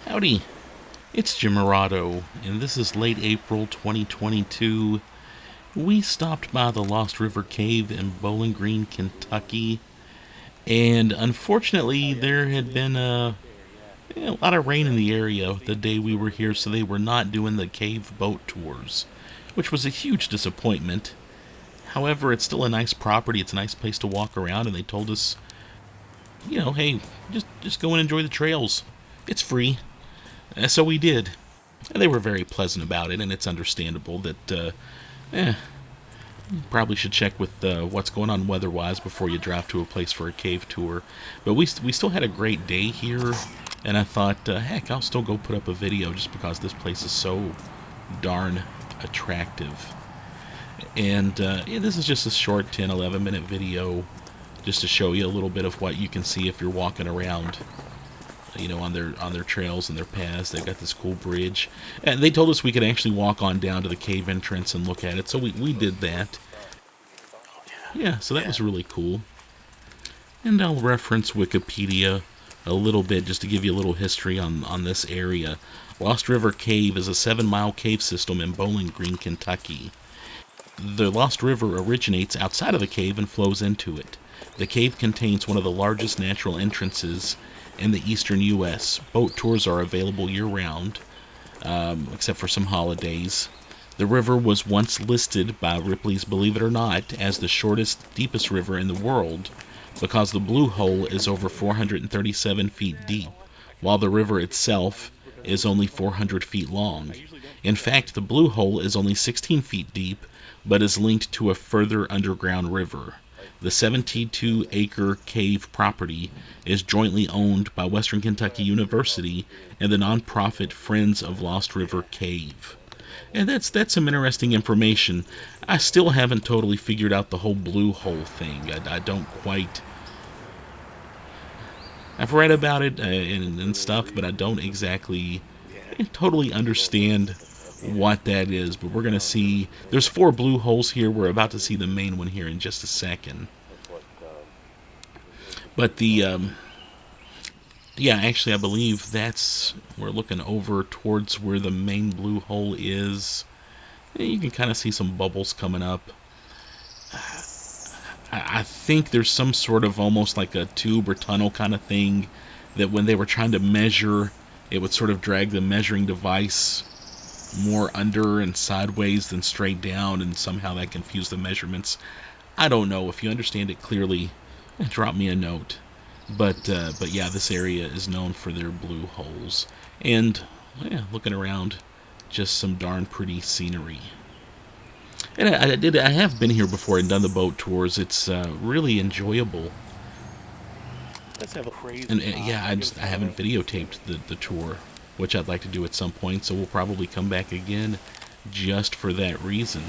Howdy, it's Jim Morado, and this is late April 2022. We stopped by the Lost River Cave in Bowling Green, Kentucky, and unfortunately there had been a lot of rain in the area the day we were here, so they were not doing the cave boat tours, which was a huge disappointment. However, it's still a nice property, it's a nice place to walk around, and they told us, hey, just go and enjoy the trails. It's free. So we did. And they were very pleasant about it, and it's understandable that, you probably should check with what's going on weather-wise before you drive to a place for a cave tour. But we still had a great day here, and I thought, heck, I'll still go put up a video just because this place is so darn attractive. And this is just a short 10, 11-minute video just to show you a little bit of what you can see if you're walking around, on their trails and their paths. They've got this cool bridge, and they told us we could actually walk on down to the cave entrance and look at it, so we did that. Yeah, so that was really cool. And I'll reference Wikipedia a little bit just to give you a little history on this area. Lost River Cave is a 7-mile cave system in Bowling Green, Kentucky. The Lost River originates outside of the cave and flows into it. The cave contains one of the largest natural entrances in the eastern U.S. Boat tours are available year-round, except for some holidays. The river was once listed by Ripley's Believe It or Not as the shortest, deepest river in the world because the Blue Hole is over 437 feet deep, while the river itself is only 400 feet long. In fact, the Blue Hole is only 16 feet deep, but is linked to a further underground river. The 72-acre cave property is jointly owned by Western Kentucky University and the nonprofit Friends of Lost River Cave. And that's some interesting information. I still haven't totally figured out the whole Blue Hole thing. I don't quite... I've read about it and stuff, but I don't exactly totally understand what that is. But we're going to see, there's 4 blue holes here. We're about to see the main one here in just a second. But actually I believe we're looking over towards where the main blue hole is. You can kind of see some bubbles coming up. I think there's some sort of almost like a tube or tunnel kind of thing that when they were trying to measure, it would sort of drag the measuring device more under and sideways than straight down, and somehow that confused the measurements. I don't know. If you understand it clearly, drop me a note. But yeah, this area is known for their blue holes. And looking around, just some darn pretty scenery. And I have been here before and done the boat tours. It's really enjoyable. Let's have a crazy. And I haven't videotaped the tour, which I'd like to do at some point, so we'll probably come back again just for that reason.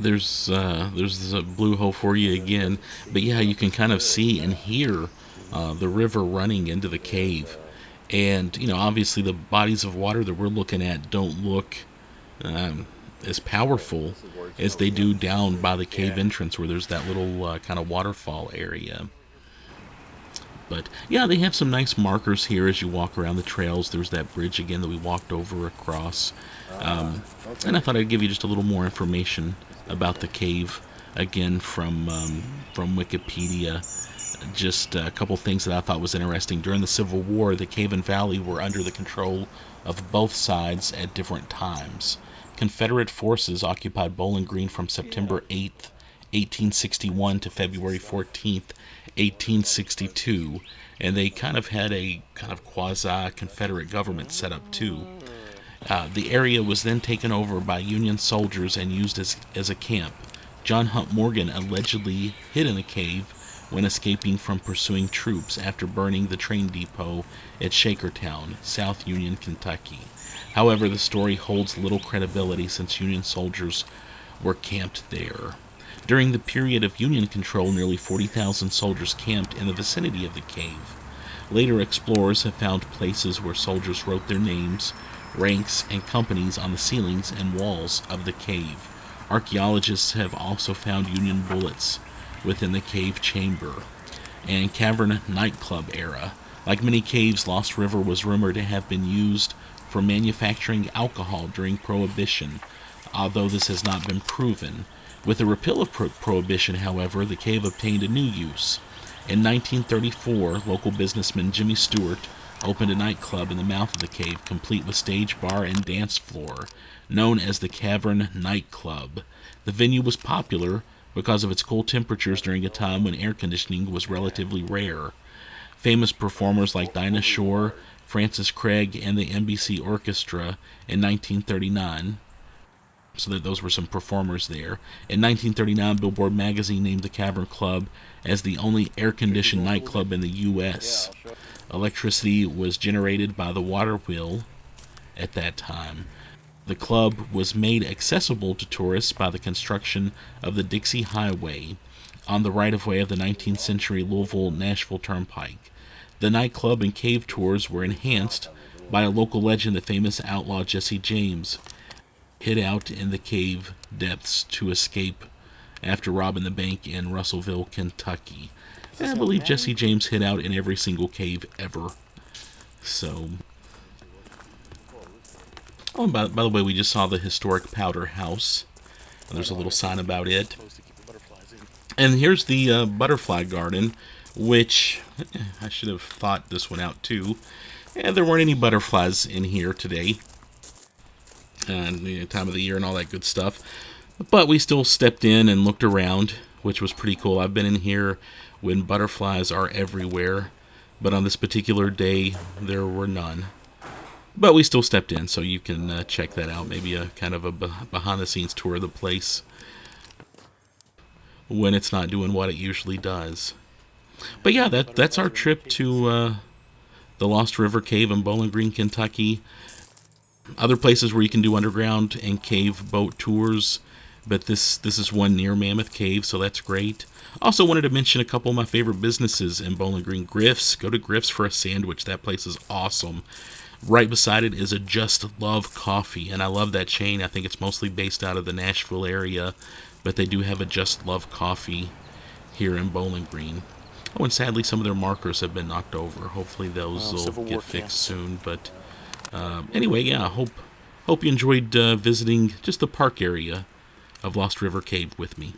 there's a blue hole for you again. But yeah, you can kind of see and hear the river running into the cave. And, obviously the bodies of water that we're looking at don't look um, as powerful as they do down by the cave entrance where there's that little kind of waterfall area. But yeah, they have some nice markers here as you walk around the trails. There's that bridge again that we walked over across. And I thought I'd give you just a little more information about the cave again from Wikipedia. Just a couple things that I thought was interesting. During the Civil War, the Cavern Valley were under the control of both sides at different times. Confederate forces occupied Bowling Green from September 8th, 1861 to February 14th, 1862, and they kind of had a kind of quasi-Confederate government set up too. The area was then taken over by Union soldiers and used as a camp. John Hunt Morgan allegedly hid in a cave when escaping from pursuing troops after burning the train depot at Shakertown, South Union, Kentucky. However, the story holds little credibility since Union soldiers were camped there. During the period of Union control, nearly 40,000 soldiers camped in the vicinity of the cave. Later explorers have found places where soldiers wrote their names, ranks, and companies on the ceilings and walls of the cave. Archaeologists have also found Union bullets within the cave chamber. And Cavern nightclub era. Like many caves, Lost River was rumored to have been used for manufacturing alcohol during Prohibition, although this has not been proven. With the repeal of Prohibition, however, the cave obtained a new use. In 1934, local businessman Jimmy Stewart opened a nightclub in the mouth of the cave, complete with stage, bar, and dance floor, known as the Cavern Nightclub. The venue was popular because of its cool temperatures during a time when air conditioning was relatively rare. Famous performers like Dinah Shore, Francis Craig, and the NBC Orchestra in 1939. So that those were some performers there. In 1939, Billboard magazine named the Cavern Club as the only air-conditioned nightclub in the U.S. Electricity was generated by the water wheel at that time. The club was made accessible to tourists by the construction of the Dixie Highway on the right-of-way of the 19th century Louisville-Nashville Turnpike. The nightclub and cave tours were enhanced by a local legend, the famous outlaw Jesse James hid out in the cave depths to escape after robbing the bank in Russellville, Kentucky. And I believe Jesse James hid out in every single cave ever. So, oh, and by the way, we just saw the historic Powder House. There's a little sign about it. And here's the butterfly garden, which I should have thought this one out too. And there weren't any butterflies in here today. And time of the year and all that good stuff. But we still stepped in and looked around, which was pretty cool. I've been in here when butterflies are everywhere, but on this particular day, there were none. But we still stepped in, so you can check that out. Maybe a kind of a behind-the-scenes tour of the place when it's not doing what it usually does. But yeah, that's our trip to the Lost River Cave in Bowling Green, Kentucky. Other places where you can do underground and cave boat tours, but this is one near Mammoth Cave, so that's great. Also wanted to mention a couple of my favorite businesses in Bowling Green. Griff's. Go to Griff's for a sandwich. That place is awesome. Right beside it is a Just Love Coffee, and I love that chain. I think it's mostly based out of the Nashville area, but they do have a Just Love Coffee here in Bowling Green. Oh, and sadly some of their markers have been knocked over. Hopefully those will get fixed soon, but anyway, yeah, hope you enjoyed visiting just the park area of Lost River Cave with me.